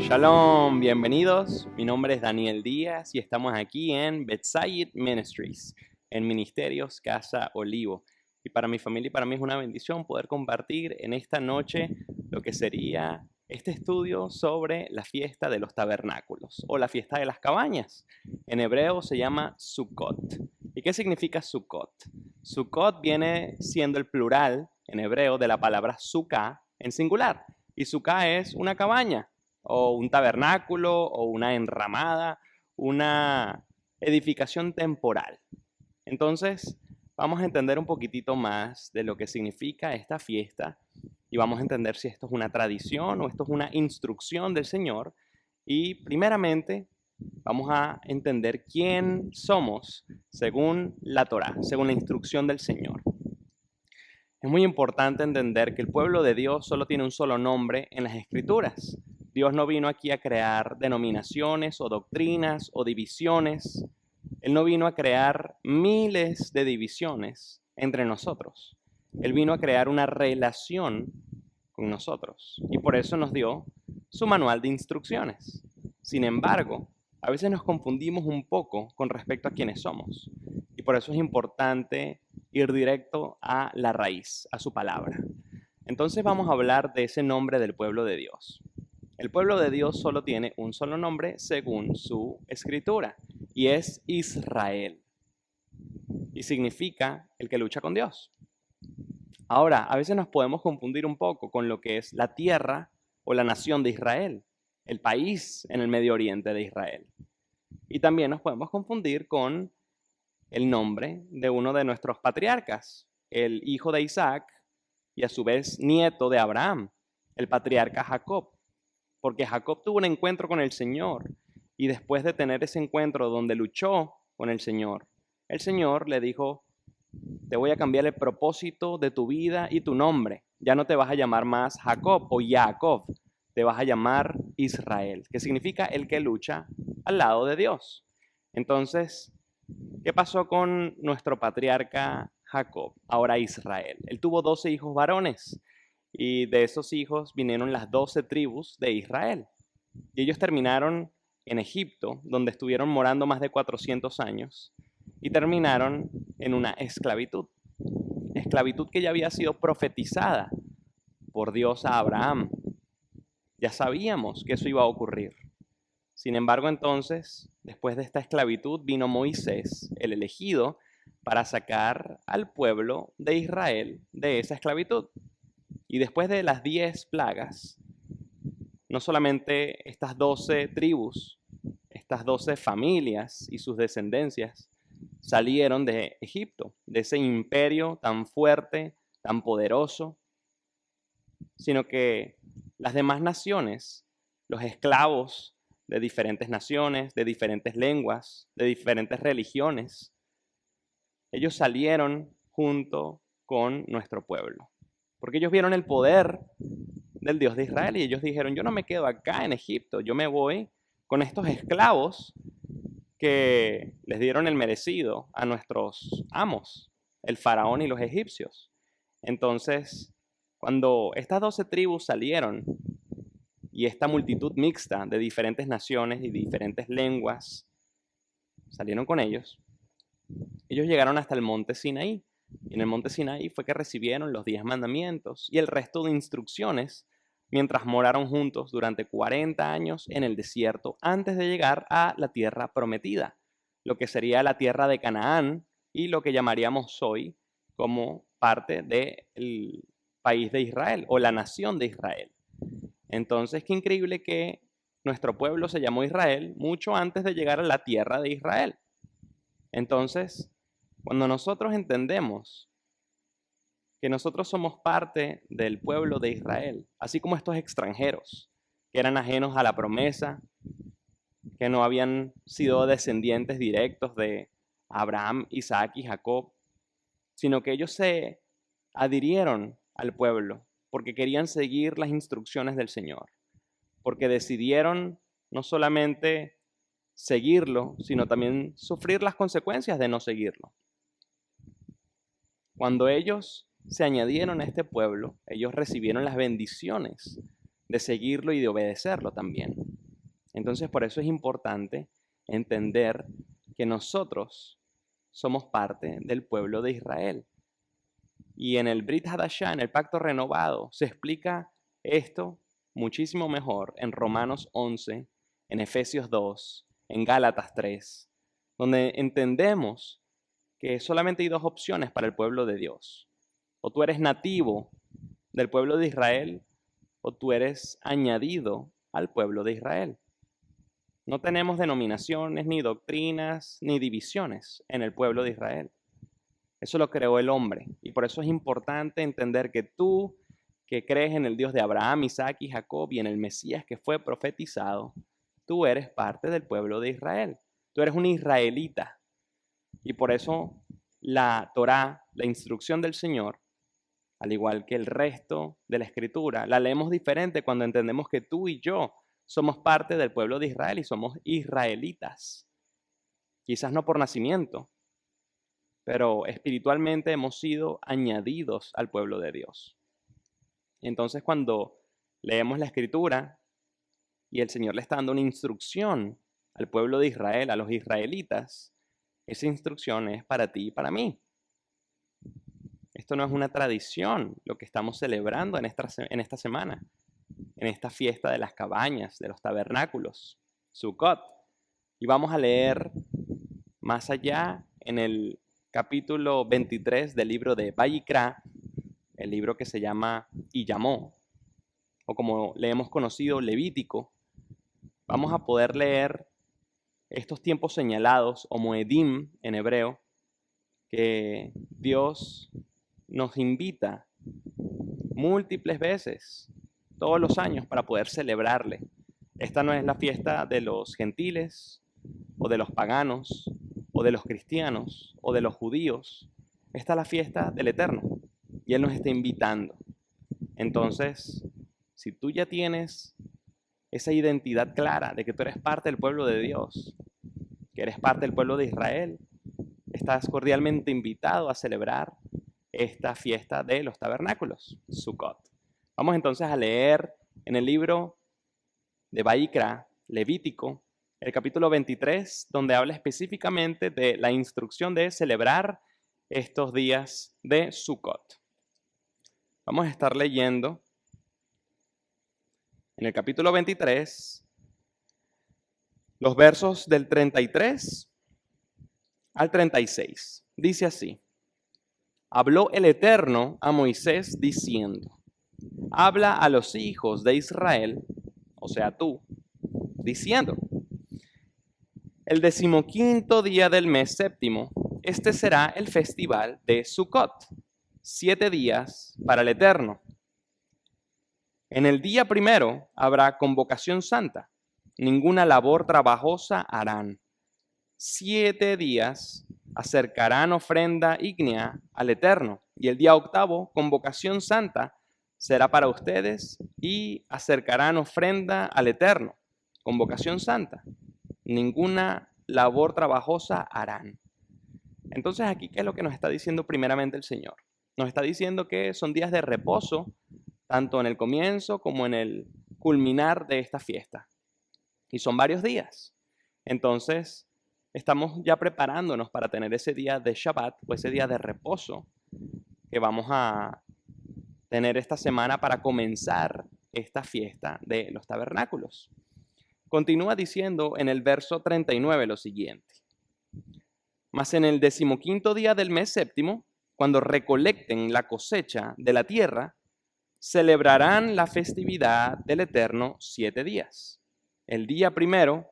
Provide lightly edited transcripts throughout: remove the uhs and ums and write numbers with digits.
Shalom, bienvenidos. Mi nombre es Daniel Díaz y estamos aquí en Bethsaida Ministries, en Ministerios Casa Olivo. Y para mi familia y para mí es una bendición poder compartir en esta noche lo que sería este estudio sobre la fiesta de los tabernáculos o la fiesta de las cabañas. En hebreo se llama Sukkot. ¿Y qué significa Sukkot? Sukkot viene siendo el plural en hebreo de la palabra sukkah en singular. Y sukkah es una cabaña, o un tabernáculo, o una enramada, una edificación temporal. Entonces, vamos a entender un poquitito más de lo que significa esta fiesta y vamos a entender si esto es una tradición o esto es una instrucción del Señor. Y primeramente, vamos a entender quién somos según la Torá, según la instrucción del Señor. Es muy importante entender que el pueblo de Dios solo tiene un solo nombre en las Escrituras. Dios no vino aquí a crear denominaciones o doctrinas o divisiones. Él no vino a crear miles de divisiones entre nosotros. Él vino a crear una relación con nosotros y por eso nos dio su manual de instrucciones. Sin embargo, a veces nos confundimos un poco con respecto a quiénes somos y por eso es importante ir directo a la raíz, a su palabra. Entonces vamos a hablar de ese nombre del pueblo de Dios. El pueblo de Dios solo tiene un solo nombre según su escritura y es Israel. Y significa el que lucha con Dios. Ahora, a veces nos podemos confundir un poco con lo que es la tierra o la nación de Israel, el país en el Medio Oriente de Israel. Y también nos podemos confundir con el nombre de uno de nuestros patriarcas, el hijo de Isaac y a su vez nieto de Abraham, el patriarca Jacob. Porque Jacob tuvo un encuentro con el Señor y después de tener ese encuentro donde luchó con el Señor le dijo: te voy a cambiar el propósito de tu vida y tu nombre. Ya no te vas a llamar más Jacob o Jacob, te vas a llamar Israel, que significa el que lucha al lado de Dios. Entonces, ¿qué pasó con nuestro patriarca Jacob? Ahora Israel. Él tuvo 12 hijos varones y de esos hijos vinieron las 12 tribus de Israel. Y ellos terminaron en Egipto, donde estuvieron morando más de 400 años y terminaron en una esclavitud. Esclavitud que ya había sido profetizada por Dios a Abraham. Ya sabíamos que eso iba a ocurrir. Sin embargo, entonces, después de esta esclavitud vino Moisés, el elegido, para sacar al pueblo de Israel de esa esclavitud. Y después de las 10 plagas, no solamente estas 12 tribus, estas 12 familias y sus descendencias salieron de Egipto, de ese imperio tan fuerte, tan poderoso, sino que las demás naciones, los esclavos de diferentes naciones, de diferentes lenguas, de diferentes religiones, ellos salieron junto con nuestro pueblo, porque ellos vieron el poder del Dios de Israel y ellos dijeron: yo no me quedo acá en Egipto, yo me voy con estos esclavos que les dieron el merecido a nuestros amos, el faraón y los egipcios. Entonces, cuando estas 12 tribus salieron y esta multitud mixta de diferentes naciones y diferentes lenguas salieron con ellos llegaron hasta el monte Sinaí. Y en el monte Sinaí fue que recibieron los 10 mandamientos y el resto de instrucciones mientras moraron juntos durante 40 años en el desierto antes de llegar a la tierra prometida, lo que sería la tierra de Canaán y lo que llamaríamos hoy como parte del país de Israel o la nación de Israel. Entonces, qué increíble que nuestro pueblo se llamó Israel mucho antes de llegar a la tierra de Israel. Entonces, cuando nosotros entendemos que nosotros somos parte del pueblo de Israel, así como estos extranjeros que eran ajenos a la promesa, que no habían sido descendientes directos de Abraham, Isaac y Jacob, sino que ellos se adhirieron al pueblo porque querían seguir las instrucciones del Señor, porque decidieron no solamente seguirlo, sino también sufrir las consecuencias de no seguirlo. Cuando ellos se añadieron a este pueblo, ellos recibieron las bendiciones de seguirlo y de obedecerlo también. Entonces, por eso es importante entender que nosotros somos parte del pueblo de Israel. Y en el Brit Hadashah, en el pacto renovado, se explica esto muchísimo mejor en Romanos 11, en Efesios 2, en Gálatas 3, donde entendemos que solamente hay dos opciones para el pueblo de Dios. O tú eres nativo del pueblo de Israel, o tú eres añadido al pueblo de Israel. No tenemos denominaciones, ni doctrinas, ni divisiones en el pueblo de Israel. Eso lo creó el hombre. Y por eso es importante entender que tú, que crees en el Dios de Abraham, Isaac y Jacob y en el Mesías que fue profetizado, tú eres parte del pueblo de Israel. Tú eres un israelita. Y por eso la Torá, la instrucción del Señor, al igual que el resto de la Escritura, la leemos diferente cuando entendemos que tú y yo somos parte del pueblo de Israel y somos israelitas. Quizás no por nacimiento, pero espiritualmente hemos sido añadidos al pueblo de Dios. Entonces, cuando leemos la Escritura y el Señor le está dando una instrucción al pueblo de Israel, a los israelitas, esa instrucción es para ti y para mí. Esto no es una tradición, lo que estamos celebrando en esta semana, en esta fiesta de las cabañas, de los tabernáculos, Sukkot. Y vamos a leer más allá en el capítulo 23 del libro de Vayikra, el libro que se llama Y llamó, o como le hemos conocido, Levítico. Vamos a poder leer estos tiempos señalados, o Moedim en hebreo, que Dios nos invita múltiples veces, todos los años, para poder celebrarle. Esta no es la fiesta de los gentiles, o de los paganos, o de los cristianos, o de los judíos. Esta es la fiesta del Eterno, y Él nos está invitando. Entonces, si tú ya tienes esa identidad clara de que tú eres parte del pueblo de Dios, que eres parte del pueblo de Israel, estás cordialmente invitado a celebrar esta fiesta de los tabernáculos, Sukkot. Vamos entonces a leer en el libro de Vayikra, Levítico, el capítulo 23, donde habla específicamente de la instrucción de celebrar estos días de Sukkot. Vamos a estar leyendo en el capítulo 23 los versos del 33 al 36. Dice así: Habló el Eterno a Moisés diciendo: Habla a los hijos de Israel, o sea tú, diciendo: El 15º día del mes séptimo, este será el festival de Sukkot, 7 días para el Eterno. En el día primero habrá convocación santa, ninguna labor trabajosa harán. 7 días acercarán ofrenda ígnea al Eterno, y el día octavo, convocación santa, será para ustedes, y acercarán ofrenda al Eterno, convocación santa. Ninguna labor trabajosa harán. Entonces aquí, ¿qué es lo que nos está diciendo primeramente el Señor? Nos está diciendo que son días de reposo, tanto en el comienzo como en el culminar de esta fiesta. Y son varios días. Entonces, estamos ya preparándonos para tener ese día de Shabbat, o ese día de reposo que vamos a tener esta semana para comenzar esta fiesta de los tabernáculos. Continúa diciendo en el verso 39 lo siguiente: Mas en el 15º día del mes séptimo, cuando recolecten la cosecha de la tierra, celebrarán la festividad del Eterno 7 días. El día primero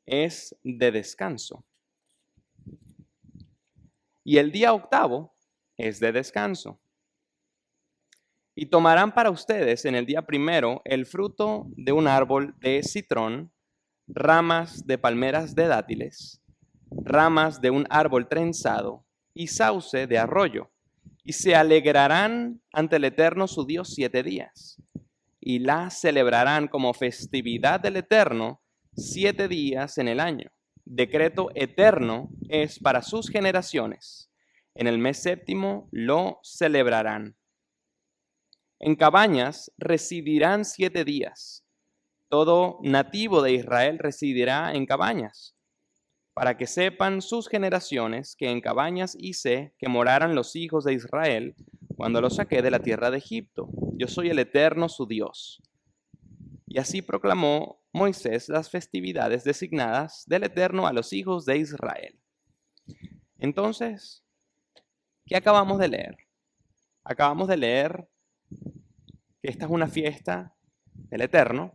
es de descanso, y el día octavo es de descanso. Y tomarán para ustedes en el día primero el fruto de un árbol de citrón, ramas de palmeras de dátiles, ramas de un árbol trenzado y sauce de arroyo, y se alegrarán ante el Eterno su Dios 7 días, y la celebrarán como festividad del Eterno 7 días en el año. Decreto eterno es para sus generaciones. En el mes séptimo lo celebrarán. En cabañas residirán 7 días. Todo nativo de Israel residirá en cabañas, para que sepan sus generaciones que en cabañas hice que moraran los hijos de Israel cuando los saqué de la tierra de Egipto. Yo soy el Eterno su Dios. Y así proclamó Moisés las festividades designadas del Eterno a los hijos de Israel. Entonces, ¿qué acabamos de leer? Acabamos de leer que esta es una fiesta del Eterno,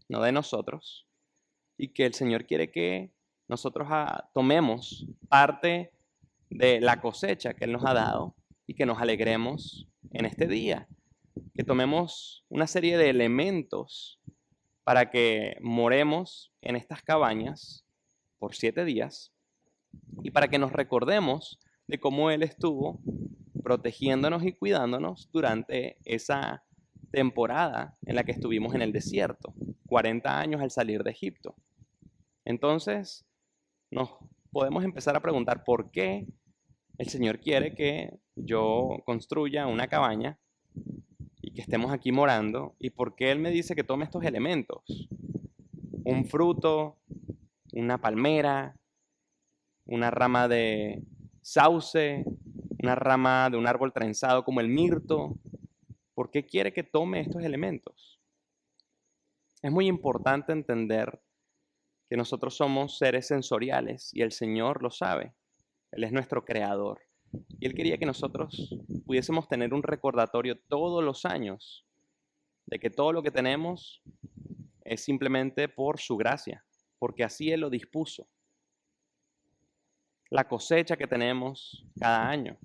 no de nosotros, y que el Señor quiere que nosotros tomemos parte de la cosecha que Él nos ha dado y que nos alegremos en este día, que tomemos una serie de elementos para que moremos en estas cabañas por 7 días y para que nos recordemos de cómo Él estuvo protegiéndonos y cuidándonos durante esa temporada en la que estuvimos en el desierto, 40 años al salir de Egipto. Entonces, nos podemos empezar a preguntar por qué el Señor quiere que yo construya una cabaña y que estemos aquí morando, y por qué Él me dice que tome estos elementos: un fruto, una palmera, una rama de sauce, una rama de un árbol trenzado como el mirto. ¿Por qué quiere que tome estos elementos? Es muy importante entender que nosotros somos seres sensoriales y el Señor lo sabe. Él es nuestro creador. Y Él quería que nosotros pudiésemos tener un recordatorio todos los años de que todo lo que tenemos es simplemente por su gracia, porque así Él lo dispuso. La cosecha que tenemos cada año,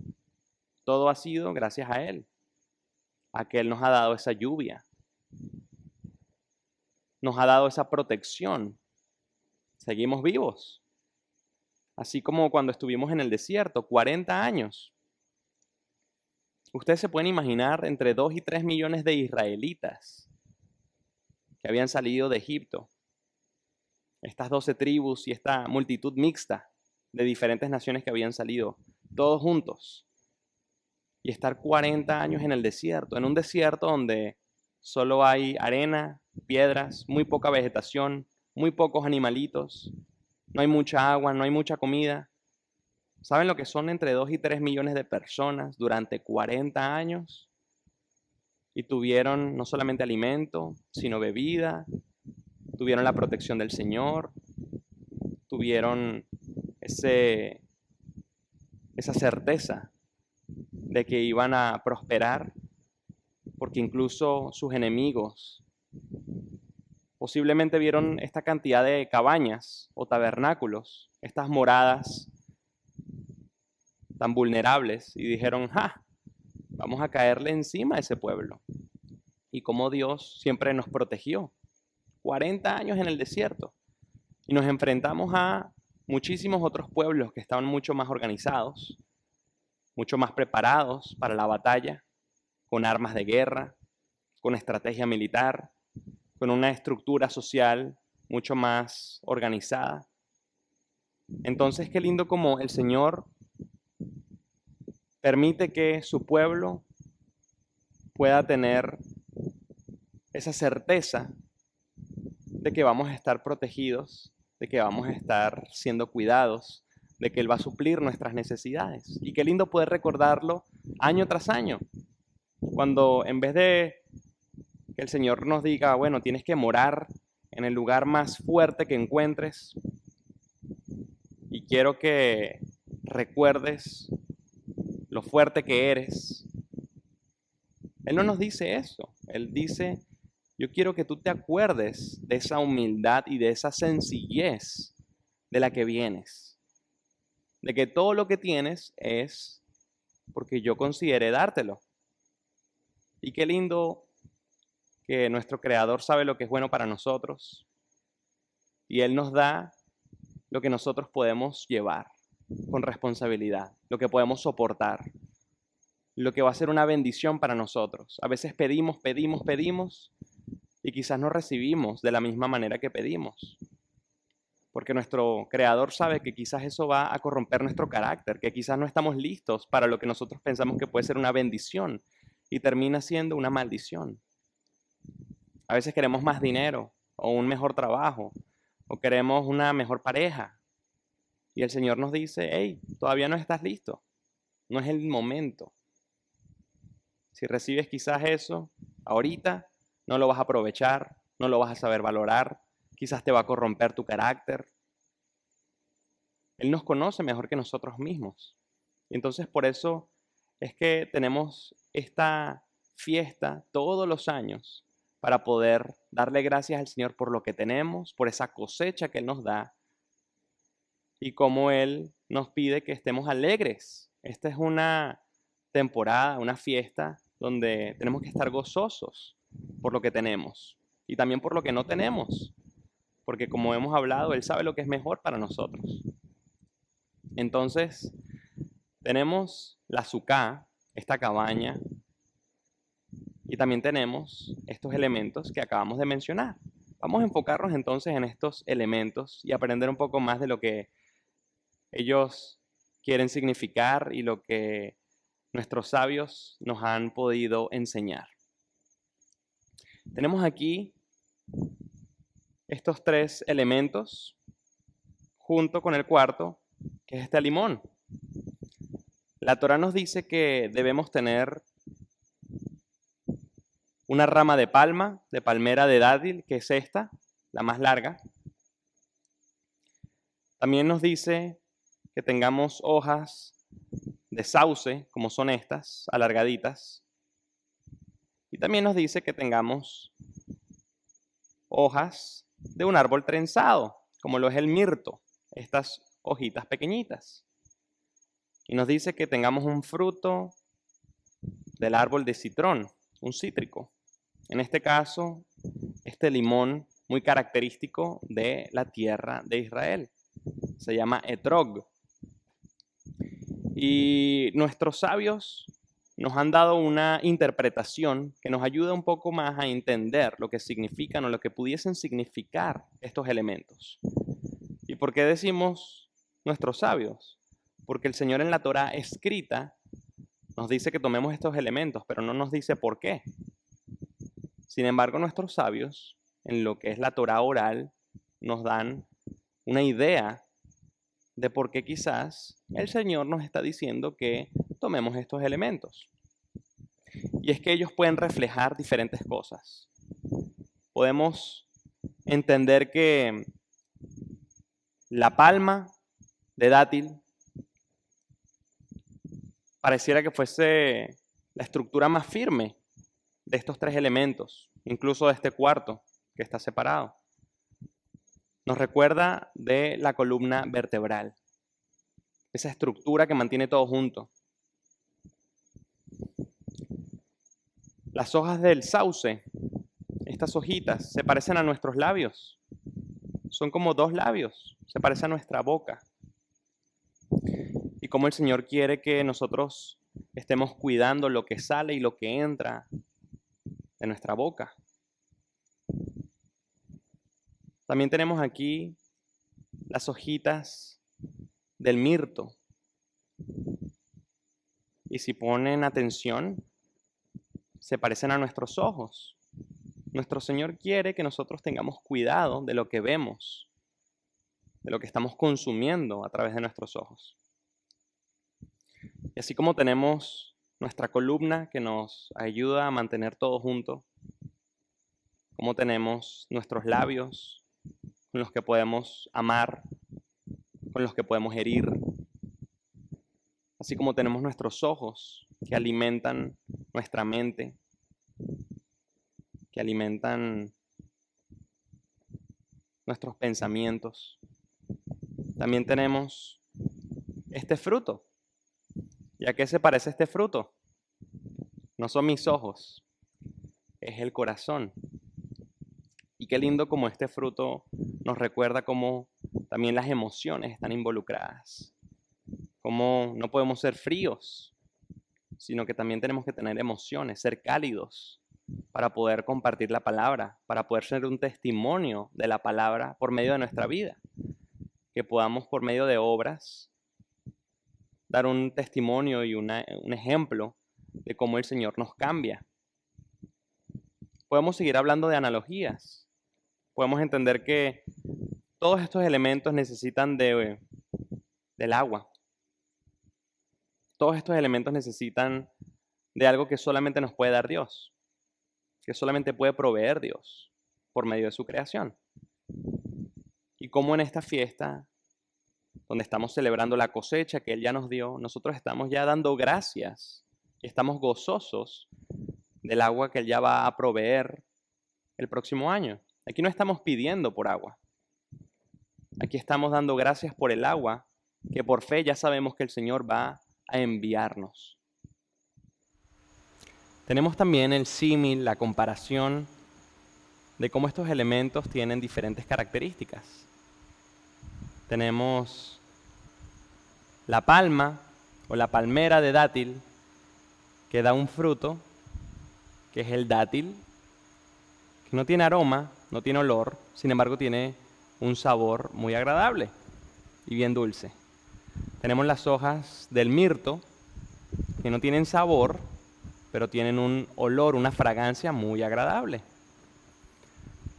todo ha sido gracias a Él, a que Él nos ha dado esa lluvia, nos ha dado esa protección. Seguimos vivos. Así como cuando estuvimos en el desierto, 40 años. Ustedes se pueden imaginar entre 2 y 3 millones de israelitas que habían salido de Egipto. Estas 12 tribus y esta multitud mixta de diferentes naciones que habían salido, todos juntos. Y estar 40 años en el desierto, en un desierto donde solo hay arena, piedras, muy poca vegetación, muy pocos animalitos, no hay mucha agua, no hay mucha comida. ¿Saben lo que son entre 2 y 3 millones de personas durante 40 años? Y tuvieron no solamente alimento, sino bebida, tuvieron la protección del Señor, tuvieron esa certeza de que iban a prosperar, porque incluso sus enemigos posiblemente vieron esta cantidad de cabañas o tabernáculos, estas moradas tan vulnerables, y dijeron: ¡ja! Vamos a caerle encima a ese pueblo. Y como Dios siempre nos protegió. 40 años en el desierto. Y nos enfrentamos a muchísimos otros pueblos que estaban mucho más organizados, mucho más preparados para la batalla, con armas de guerra, con estrategia militar, con una estructura social mucho más organizada. Entonces, qué lindo como el Señor permite que su pueblo pueda tener esa certeza de que vamos a estar protegidos, de que vamos a estar siendo cuidados, de que Él va a suplir nuestras necesidades. Y qué lindo poder recordarlo año tras año, cuando en vez de que el Señor nos diga: bueno, tienes que morar en el lugar más fuerte que encuentres, y quiero que recuerdes lo fuerte que eres. Él no nos dice eso. Él dice: yo quiero que tú te acuerdes de esa humildad y de esa sencillez de la que vienes. De que todo lo que tienes es porque yo consideré dártelo. Y qué lindo que nuestro Creador sabe lo que es bueno para nosotros. Y Él nos da lo que nosotros podemos llevar con responsabilidad, lo que podemos soportar, lo que va a ser una bendición para nosotros. A veces pedimos y quizás no recibimos de la misma manera que pedimos. Porque nuestro Creador sabe que quizás eso va a corromper nuestro carácter, que quizás no estamos listos para lo que nosotros pensamos que puede ser una bendición y termina siendo una maldición. A veces queremos más dinero, o un mejor trabajo, o queremos una mejor pareja. Y el Señor nos dice, hey, todavía no estás listo, no es el momento. Si recibes quizás eso, ahorita no lo vas a aprovechar, no lo vas a saber valorar, quizás te va a corromper tu carácter. Él nos conoce mejor que nosotros mismos. Y entonces por eso es que tenemos esta fiesta todos los años para poder darle gracias al Señor por lo que tenemos, por esa cosecha que Él nos da y cómo Él nos pide que estemos alegres. Esta es una temporada, una fiesta donde tenemos que estar gozosos por lo que tenemos y también por lo que no tenemos, porque como hemos hablado, Él sabe lo que es mejor para nosotros. Entonces, tenemos la sucá, esta cabaña, y también tenemos estos elementos que acabamos de mencionar. Vamos a enfocarnos entonces en estos elementos y aprender un poco más de lo que ellos quieren significar y lo que nuestros sabios nos han podido enseñar. Tenemos aquí estos tres elementos junto con el cuarto, que es este limón. La Torá nos dice que debemos tener una rama de palma, de palmera de dátil, que es esta, la más larga. También nos dice que tengamos hojas de sauce, como son estas, alargaditas. Y también nos dice que tengamos hojas de un árbol trenzado, como lo es el mirto, estas hojitas pequeñitas. Y nos dice que tengamos un fruto del árbol de citrón, un cítrico. En este caso, este limón muy característico de la tierra de Israel. Se llama etrog. Y nuestros sabios nos han dado una interpretación que nos ayuda un poco más a entender lo que significan o lo que pudiesen significar estos elementos. ¿Y por qué decimos nuestros sabios? Porque el Señor en la Torá escrita nos dice que tomemos estos elementos, pero no nos dice por qué. Sin embargo, nuestros sabios, en lo que es la Torá oral, nos dan una idea de por qué quizás el Señor nos está diciendo que tomemos estos elementos. Y es que ellos pueden reflejar diferentes cosas. Podemos entender que la palma de dátil pareciera que fuese la estructura más firme de estos tres elementos, incluso de este cuarto que está separado. Nos recuerda de la columna vertebral, esa estructura que mantiene todo junto. Las hojas del sauce, estas hojitas, se parecen a nuestros labios. Son como dos labios, se parece a nuestra boca. Y como el Señor quiere que nosotros estemos cuidando lo que sale y lo que entra de nuestra boca. También tenemos aquí las hojitas del mirto. Y si ponen atención, se parecen a nuestros ojos. Nuestro Señor quiere que nosotros tengamos cuidado de lo que vemos, de lo que estamos consumiendo a través de nuestros ojos. Y así como tenemos nuestra columna que nos ayuda a mantener todo junto, como tenemos nuestros labios con los que podemos amar, con los que podemos herir, así como tenemos nuestros ojos que alimentan nuestra mente, que alimentan nuestros pensamientos. También tenemos este fruto. ¿Y a qué se parece este fruto? No son mis ojos, es el corazón. Y qué lindo como este fruto nos recuerda cómo también las emociones están involucradas. Cómo no podemos ser fríos, sino que también tenemos que tener emociones, ser cálidos para poder compartir la palabra, para poder ser un testimonio de la palabra por medio de nuestra vida. Que podamos por medio de obras dar un testimonio y un ejemplo de cómo el Señor nos cambia. Podemos seguir hablando de analogías. podemos entender que todos estos elementos necesitan del agua. Todos estos elementos necesitan de algo que solamente nos puede dar Dios, que solamente puede proveer Dios por medio de su creación. Y como en esta fiesta, donde estamos celebrando la cosecha que Él ya nos dio, nosotros estamos ya dando gracias y estamos gozosos del agua que Él ya va a proveer el próximo año. Aquí no estamos pidiendo por agua. Aquí estamos dando gracias por el agua que por fe ya sabemos que el Señor va a enviarnos. Tenemos también el símil, la comparación de cómo estos elementos tienen diferentes características. Tenemos la palma o la palmera de dátil que da un fruto, que es el dátil, que no tiene aroma, no tiene olor, sin embargo tiene un sabor muy agradable y bien dulce. Tenemos las hojas del mirto, que no tienen sabor, pero tienen un olor, una fragancia muy agradable.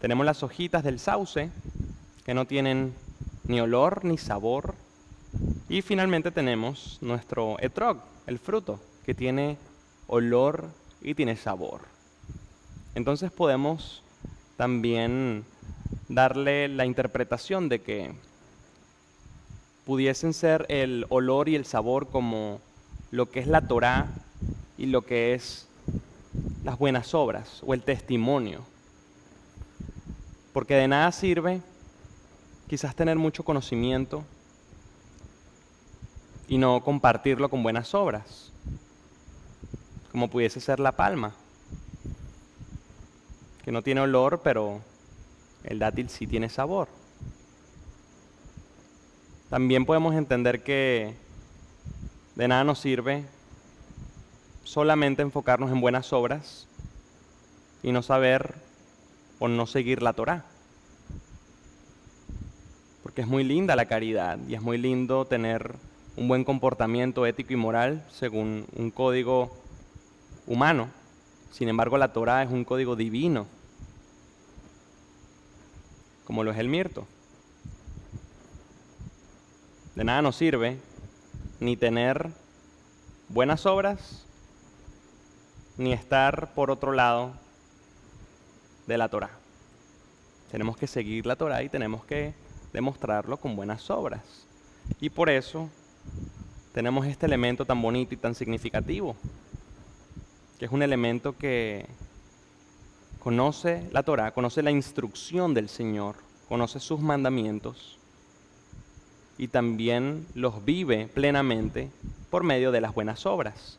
Tenemos las hojitas del sauce, que no tienen ni olor ni sabor. Y finalmente tenemos nuestro etrog, el fruto, que tiene olor y tiene sabor. Entonces podemos también darle la interpretación de que pudiesen ser el olor y el sabor como lo que es la Torá y lo que es las buenas obras o el testimonio. Porque de nada sirve quizás tener mucho conocimiento y no compartirlo con buenas obras, como pudiese ser la palma, que no tiene olor, pero el dátil sí tiene sabor. También podemos entender que de nada nos sirve solamente enfocarnos en buenas obras y no saber o no seguir la Torá. Porque es muy linda la caridad y es muy lindo tener un buen comportamiento ético y moral según un código humano. Sin embargo, la Torá es un código divino, como lo es el mirto. De nada nos sirve ni tener buenas obras, ni estar por otro lado de la Torá. Tenemos que seguir la Torá y tenemos que demostrarlo con buenas obras. Y por eso tenemos este elemento tan bonito y tan significativo, que es un elemento que conoce la Torá, conoce la instrucción del Señor, conoce sus mandamientos y también los vive plenamente por medio de las buenas obras,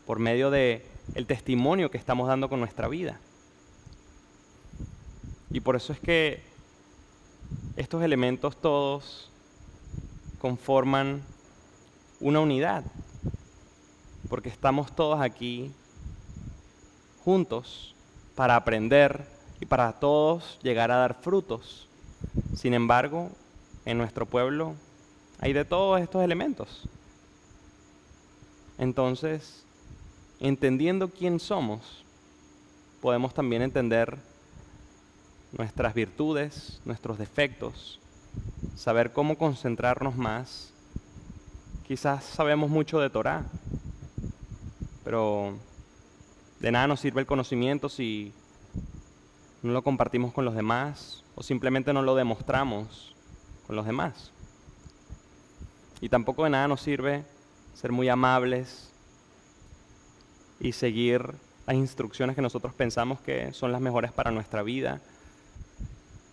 por medio de el testimonio que estamos dando con nuestra vida. Y por eso es que estos elementos todos conforman una unidad, porque estamos todos aquí juntos para aprender y para todos llegar a dar frutos. Sin embargo, en nuestro pueblo hay de todos estos elementos. Entonces, entendiendo quién somos, podemos también entender nuestras virtudes, nuestros defectos, saber cómo concentrarnos más. Quizás sabemos mucho de Torá, pero de nada nos sirve el conocimiento si no lo compartimos con los demás o simplemente no lo demostramos con los demás. Y tampoco de nada nos sirve ser muy amables y seguir las instrucciones que nosotros pensamos que son las mejores para nuestra vida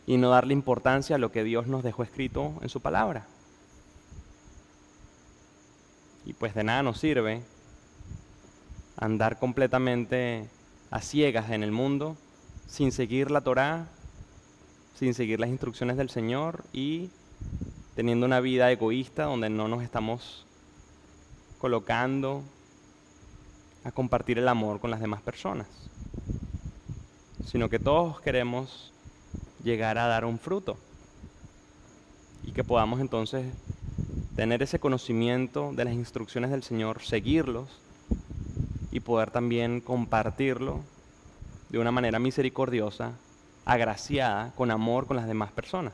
y no darle importancia a lo que Dios nos dejó escrito en su palabra. Y pues de nada nos sirve andar completamente a ciegas en el mundo sin seguir la Torá, sin seguir las instrucciones del Señor y teniendo una vida egoísta donde no nos estamos colocando a compartir el amor con las demás personas, sino que todos queremos llegar a dar un fruto y que podamos entonces tener ese conocimiento de las instrucciones del Señor, seguirlos y poder también compartirlo de una manera misericordiosa agraciada, con amor con las demás personas.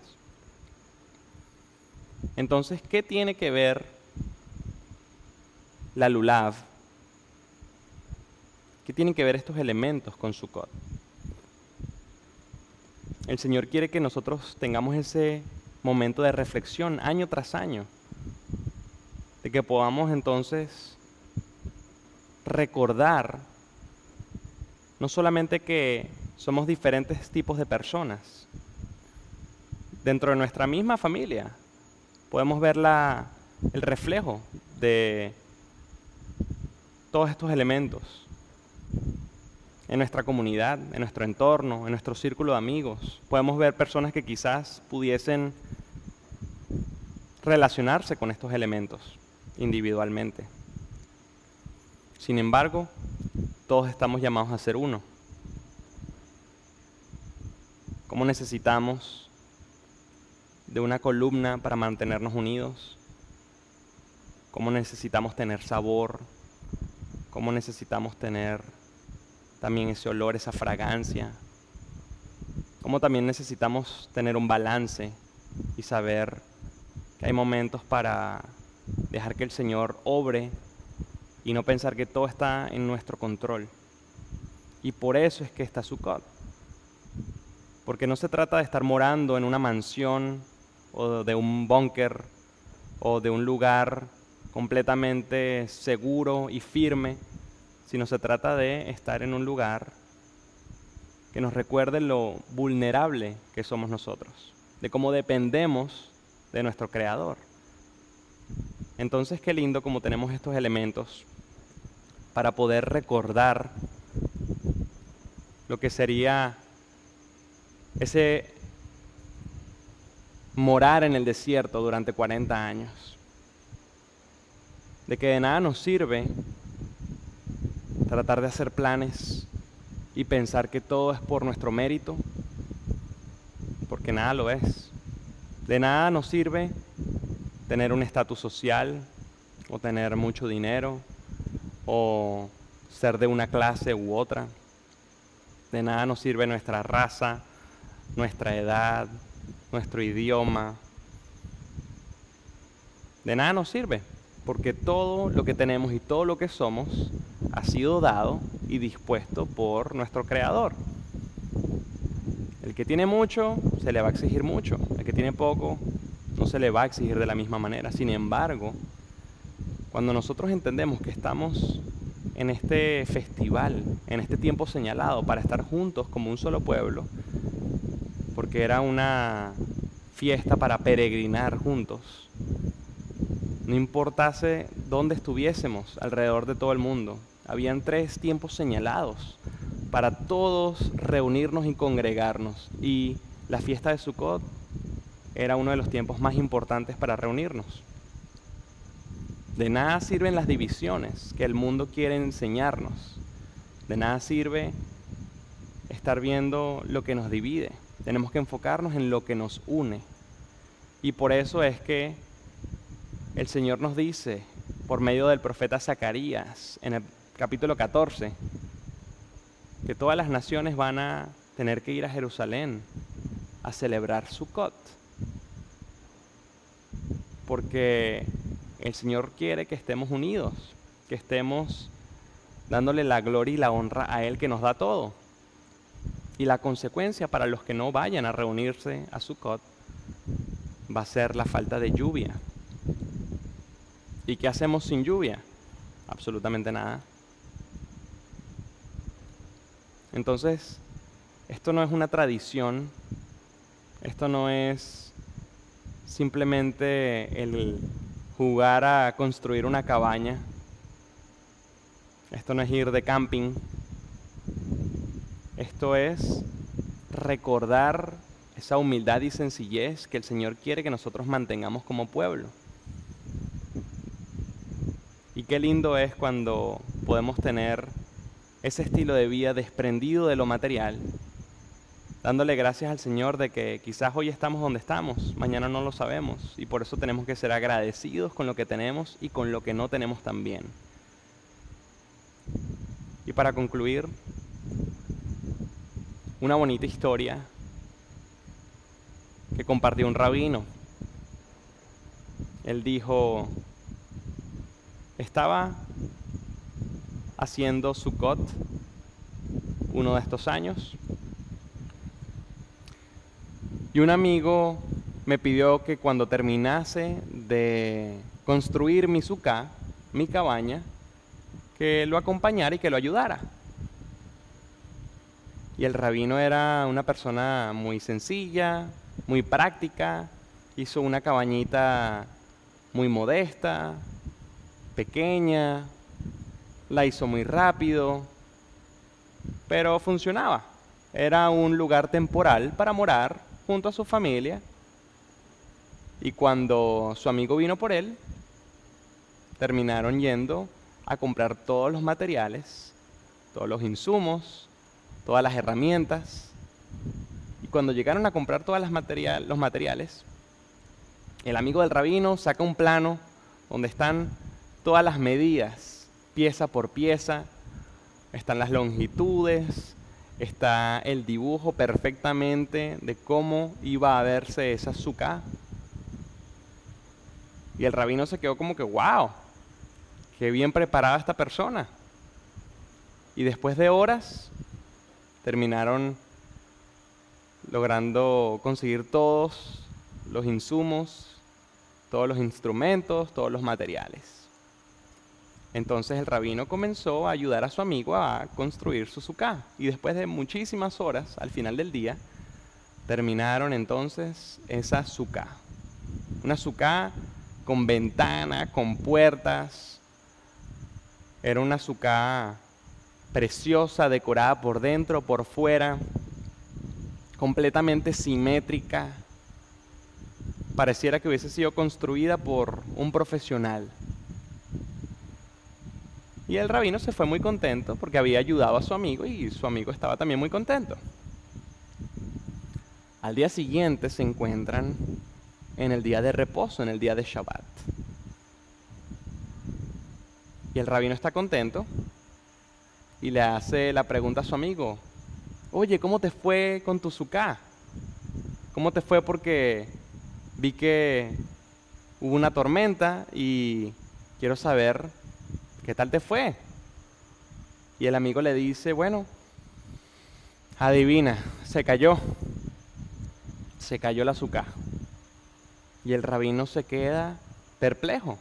Entonces, ¿qué tiene que ver la lulav? ¿Qué tienen que ver estos elementos con Sukkot? El Señor quiere que nosotros tengamos ese momento de reflexión año tras año, de que podamos entonces recordar no solamente que somos diferentes tipos de personas, dentro de nuestra misma familia podemos ver el reflejo de todos estos elementos. En nuestra comunidad, en nuestro entorno, en nuestro círculo de amigos, podemos ver personas que quizás pudiesen relacionarse con estos elementos individualmente. Sin embargo, todos estamos llamados a ser uno. ¿Cómo necesitamos de una columna para mantenernos unidos? ¿Cómo necesitamos tener sabor? ¿Cómo necesitamos tener también ese olor, esa fragancia? ¿Cómo también necesitamos tener un balance y saber que hay momentos para dejar que el Señor obre y no pensar que todo está en nuestro control? Y por eso es que está Sukkot. Porque no se trata de estar morando en una mansión o de un búnker o de un lugar completamente seguro y firme, sino se trata de estar en un lugar que nos recuerde lo vulnerable que somos nosotros, de cómo dependemos de nuestro Creador. Entonces, qué lindo como tenemos estos elementos para poder recordar lo que sería ese morar en el desierto durante 40 años. De que de nada nos sirve tratar de hacer planes y pensar que todo es por nuestro mérito, porque nada lo es. De nada nos sirve tener un estatus social, o tener mucho dinero, o ser de una clase u otra. De nada nos sirve nuestra raza, nuestra edad, nuestro idioma. De nada nos sirve, porque todo lo que tenemos y todo lo que somos ha sido dado y dispuesto por nuestro Creador. El que tiene mucho, se le va a exigir mucho. El que tiene poco, no se le va a exigir de la misma manera. Sin embargo, cuando nosotros entendemos que estamos en este festival, en este tiempo señalado para estar juntos como un solo pueblo, porque era una fiesta para peregrinar juntos, no importase dónde estuviésemos alrededor de todo el mundo, habían 3 tiempos señalados para todos reunirnos y congregarnos, y la fiesta de Sukkot era uno de los tiempos más importantes para reunirnos. De nada sirven las divisiones que el mundo quiere enseñarnos. De nada sirve estar viendo lo que nos divide. Tenemos que enfocarnos en lo que nos une. Y por eso es que el Señor nos dice, por medio del profeta Zacarías, en el capítulo 14, que todas las naciones van a tener que ir a Jerusalén a celebrar Sukkot. Porque el Señor quiere que estemos unidos, que estemos dándole la gloria y la honra a Él que nos da todo. Y la consecuencia para los que no vayan a reunirse a Sukkot va a ser la falta de lluvia. ¿Y qué hacemos sin lluvia? Absolutamente nada. Entonces, esto no es una tradición, esto no es simplemente el jugar a construir una cabaña, esto no es ir de camping, esto es recordar esa humildad y sencillez que el Señor quiere que nosotros mantengamos como pueblo. Y qué lindo es cuando podemos tener ese estilo de vida desprendido de lo material, dándole gracias al Señor de que quizás hoy estamos donde estamos, mañana no lo sabemos, y por eso tenemos que ser agradecidos con lo que tenemos y con lo que no tenemos también. Y para concluir, una bonita historia que compartió un rabino. Él dijo, estaba haciendo Sukkot uno de estos años y un amigo me pidió que cuando terminase de construir mi sukkah, mi cabaña, que lo acompañara y que lo ayudara. Y el rabino era una persona muy sencilla, muy práctica, hizo una cabañita muy modesta, pequeña, la hizo muy rápido, pero funcionaba. Era un lugar temporal para morar junto a su familia. Y cuando su amigo vino por él, terminaron yendo a comprar todos los materiales, todos los insumos, todas las herramientas. Y cuando llegaron a comprar todos los materiales, el amigo del rabino saca un plano donde están todas las medidas, pieza por pieza, están las longitudes, está el dibujo perfectamente de cómo iba a verse esa sukkah. Y el rabino se quedó como que, wow, qué bien preparada esta persona. Y después de horas, terminaron logrando conseguir todos los insumos, todos los instrumentos, todos los materiales. Entonces el rabino comenzó a ayudar a su amigo a construir su sukkah. Y después de muchísimas horas, al final del día, terminaron entonces esa sukkah. Una sukkah con ventana, con puertas. Era una sukkah preciosa, decorada por dentro, por fuera, completamente simétrica. Pareciera que hubiese sido construida por un profesional. Y el rabino se fue muy contento porque había ayudado a su amigo y su amigo estaba también muy contento. Al día siguiente se encuentran en el día de reposo, en el día de Shabbat. Y el rabino está contento y le hace la pregunta a su amigo, oye, ¿cómo te fue con tu sukkah? ¿Cómo te fue? Porque vi que hubo una tormenta y quiero saber qué tal te fue. Y el amigo le dice, bueno, adivina, se cayó la sukkah. Y el rabino se queda perplejo.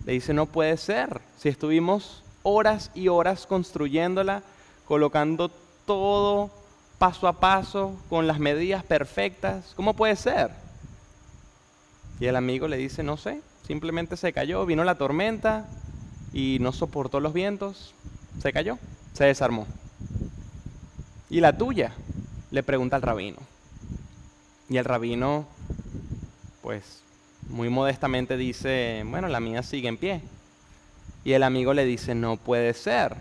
Le dice, no puede ser, si estuvimos horas y horas construyéndola, colocando todo paso a paso, con las medidas perfectas, ¿cómo puede ser? Y el amigo le dice, no sé, simplemente se cayó, vino la tormenta y no soportó los vientos, se cayó, se desarmó. ¿Y la tuya? Le pregunta al rabino. Y el rabino, pues, muy modestamente dice, bueno, la mía sigue en pie. Y el amigo le dice, no puede ser.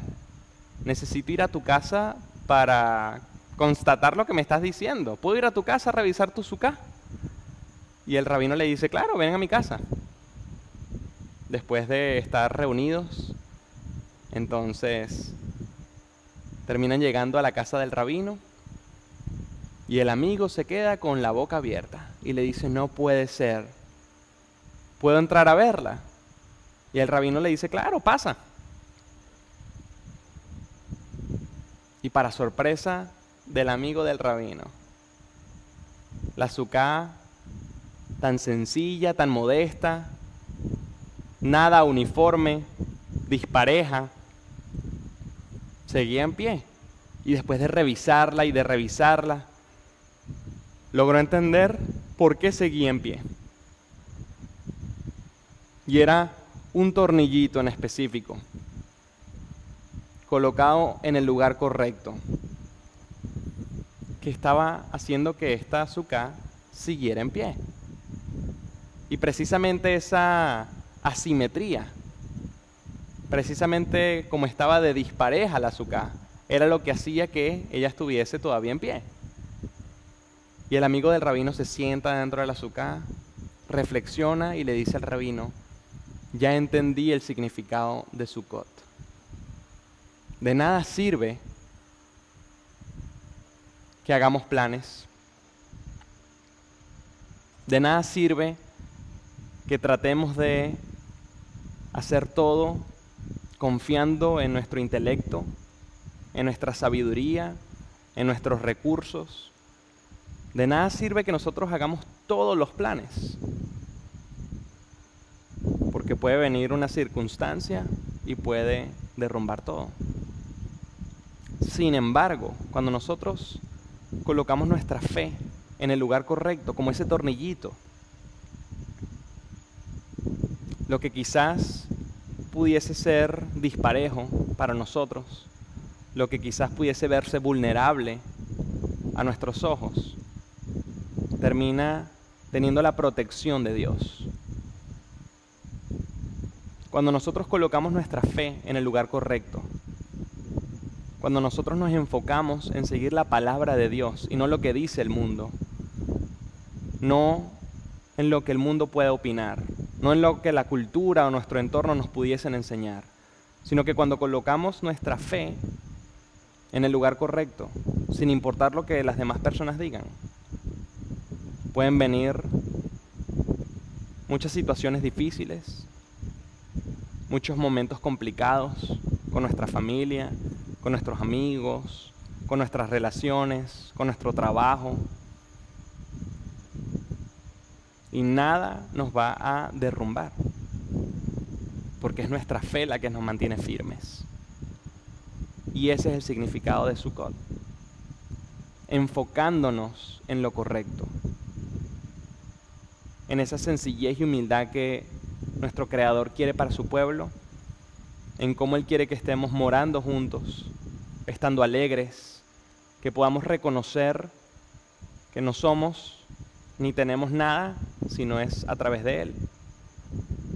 Necesito ir a tu casa para constatar lo que me estás diciendo. ¿Puedo ir a tu casa a revisar tu sukkah? Y el rabino le dice, claro, ven a mi casa. Después de estar reunidos, entonces terminan llegando a la casa del rabino y el amigo se queda con la boca abierta y le dice, no puede ser, ¿puedo entrar a verla? Y el rabino le dice, claro, pasa. Y para sorpresa del amigo del rabino, la sukkah tan sencilla, tan modesta, nada uniforme, dispareja, seguía en pie. Y después de revisarla y de revisarla, logró entender por qué seguía en pie. Y era un tornillito en específico, colocado en el lugar correcto, que estaba haciendo que esta sukkah siguiera en pie. Y precisamente esa asimetría, precisamente como estaba de dispareja la sukkah, era lo que hacía que ella estuviese todavía en pie. Y el amigo del rabino se sienta dentro de la sukkah, reflexiona y le dice al rabino, ya entendí el significado de Sukkot. De nada sirve que hagamos planes. De nada sirve que tratemos de hacer todo confiando en nuestro intelecto, en nuestra sabiduría, en nuestros recursos. De nada sirve que nosotros hagamos todos los planes, porque puede venir una circunstancia y puede derrumbar todo. Sin embargo, cuando nosotros colocamos nuestra fe en el lugar correcto, como ese tornillito, lo que quizás pudiese ser disparejo para nosotros, lo que quizás pudiese verse vulnerable a nuestros ojos, termina teniendo la protección de Dios. Cuando nosotros colocamos nuestra fe en el lugar correcto, cuando nosotros nos enfocamos en seguir la palabra de Dios y no lo que dice el mundo, no en lo que el mundo pueda opinar, no en lo que la cultura o nuestro entorno nos pudiesen enseñar, sino que cuando colocamos nuestra fe en el lugar correcto, sin importar lo que las demás personas digan, pueden venir muchas situaciones difíciles, muchos momentos complicados con nuestra familia, con nuestros amigos, con nuestras relaciones, con nuestro trabajo. Y nada nos va a derrumbar, porque es nuestra fe la que nos mantiene firmes. Y ese es el significado de Sukkot. Enfocándonos en lo correcto, en esa sencillez y humildad que nuestro Creador quiere para su pueblo, en cómo Él quiere que estemos morando juntos, estando alegres, que podamos reconocer que no somos ni tenemos nada, sino es a través de Él.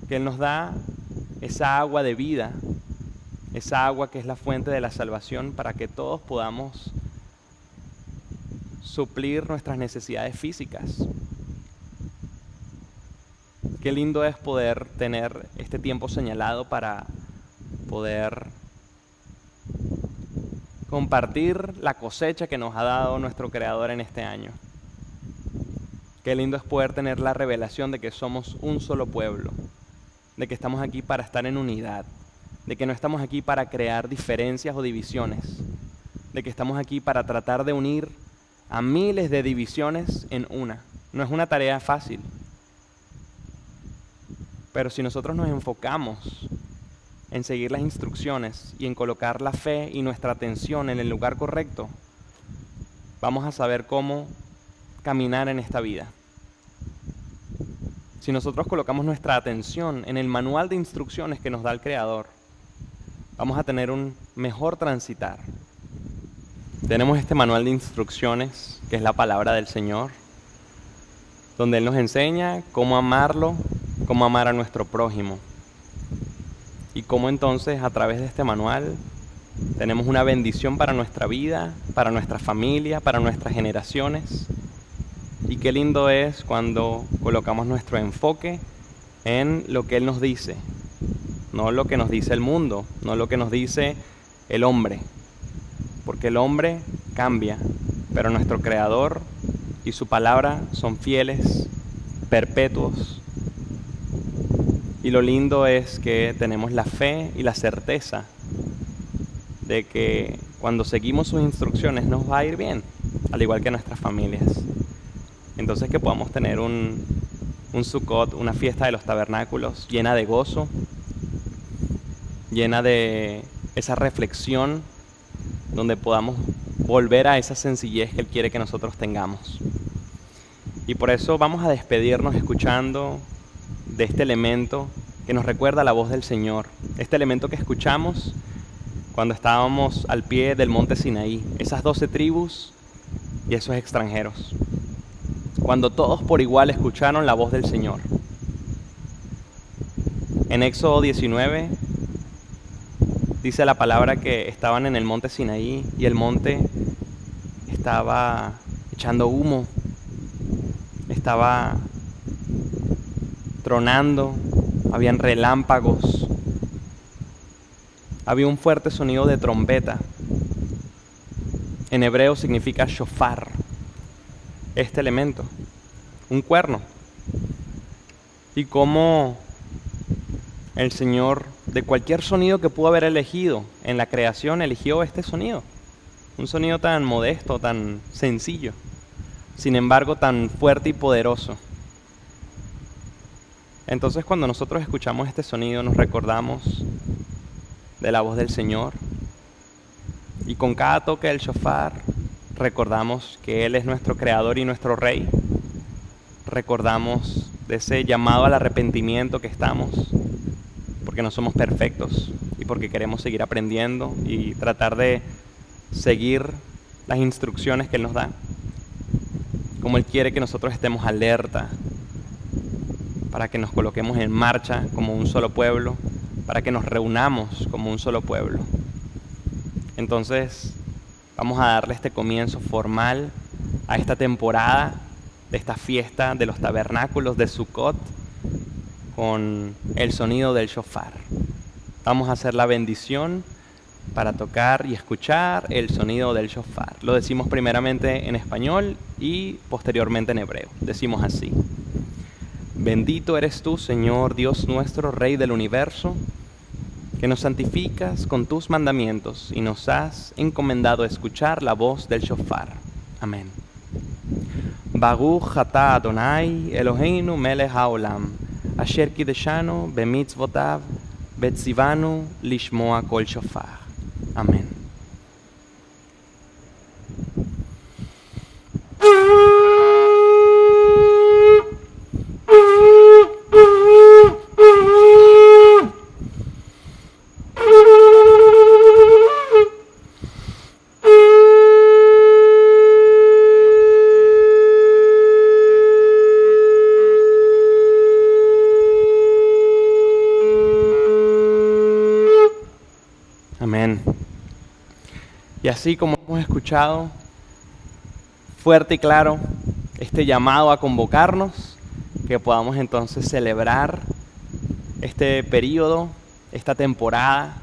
Que Él nos da esa agua de vida, esa agua que es la fuente de la salvación para que todos podamos suplir nuestras necesidades físicas. Qué lindo es poder tener este tiempo señalado para poder compartir la cosecha que nos ha dado nuestro Creador en este año. Qué lindo es poder tener la revelación de que somos un solo pueblo, de que estamos aquí para estar en unidad, de que no estamos aquí para crear diferencias o divisiones, de que estamos aquí para tratar de unir a miles de divisiones en una. No es una tarea fácil, pero si nosotros nos enfocamos en seguir las instrucciones y en colocar la fe y nuestra atención en el lugar correcto, vamos a saber cómo caminar en esta vida. Si nosotros colocamos nuestra atención en el manual de instrucciones que nos da el Creador, vamos a tener un mejor transitar. Tenemos este manual de instrucciones, que es la palabra del Señor, donde Él nos enseña cómo amarlo, cómo amar a nuestro prójimo. Y cómo entonces a través de este manual tenemos una bendición para nuestra vida, para nuestra familia, para nuestras generaciones. Y qué lindo es cuando colocamos nuestro enfoque en lo que Él nos dice, no lo que nos dice el mundo, no lo que nos dice el hombre, porque el hombre cambia, pero nuestro Creador y su palabra son fieles, perpetuos. Y lo lindo es que tenemos la fe y la certeza de que cuando seguimos sus instrucciones nos va a ir bien, al igual que nuestras familias. Entonces que podamos tener un Sukkot, una fiesta de los tabernáculos llena de gozo, llena de esa reflexión, donde podamos volver a esa sencillez que Él quiere que nosotros tengamos. Y por eso vamos a despedirnos escuchando de este elemento que nos recuerda la voz del Señor, este elemento que escuchamos cuando estábamos al pie del monte Sinaí, esas 12 tribus y esos extranjeros, cuando todos por igual escucharon la voz del Señor. En Éxodo 19 dice la palabra que estaban en el monte Sinaí y el monte estaba echando humo, estaba tronando, habían relámpagos, había un fuerte sonido de trompeta. En hebreo significa shofar, este elemento, un cuerno, y cómo el Señor, de cualquier sonido que pudo haber elegido en la creación, eligió este sonido. Un sonido tan modesto, tan sencillo, sin embargo tan fuerte y poderoso. Entonces cuando nosotros escuchamos este sonido nos recordamos de la voz del Señor, y con cada toque del shofar recordamos que Él es nuestro creador y nuestro rey. Recordamos de ese llamado al arrepentimiento que estamos, porque no somos perfectos y porque queremos seguir aprendiendo y tratar de seguir las instrucciones que Él nos da, como Él quiere que nosotros estemos alerta, para que nos coloquemos en marcha como un solo pueblo, para que nos reunamos como un solo pueblo. Entonces vamos a darle este comienzo formal a esta temporada de esta fiesta de los tabernáculos de Sukkot con el sonido del shofar. Vamos a hacer la bendición para tocar y escuchar el sonido del shofar. Lo decimos primeramente en español y posteriormente en hebreo. Decimos así: bendito eres tú, Señor Dios nuestro, Rey del universo, que nos santificas con tus mandamientos y nos has encomendado escuchar la voz del shofar. Amén. Baruch atah Adonai Eloheinu melech haolam, asher kideshanu bemitzvotav, vetzivanu lishmoa kol shofar. Amén. Amén. Y así como hemos escuchado fuerte y claro este llamado a convocarnos, que podamos entonces celebrar este periodo, esta temporada,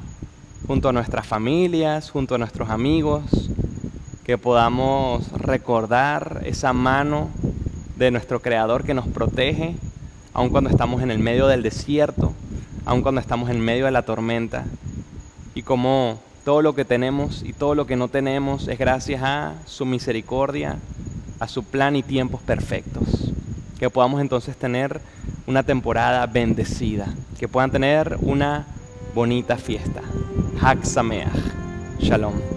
junto a nuestras familias, junto a nuestros amigos, que podamos recordar esa mano de nuestro Creador que nos protege, aun cuando estamos en el medio del desierto, aun cuando estamos en medio de la tormenta, y como todo lo que tenemos y todo lo que no tenemos es gracias a su misericordia, a su plan y tiempos perfectos. Que podamos entonces tener una temporada bendecida, que puedan tener una bonita fiesta. Hag Sameach. Shalom.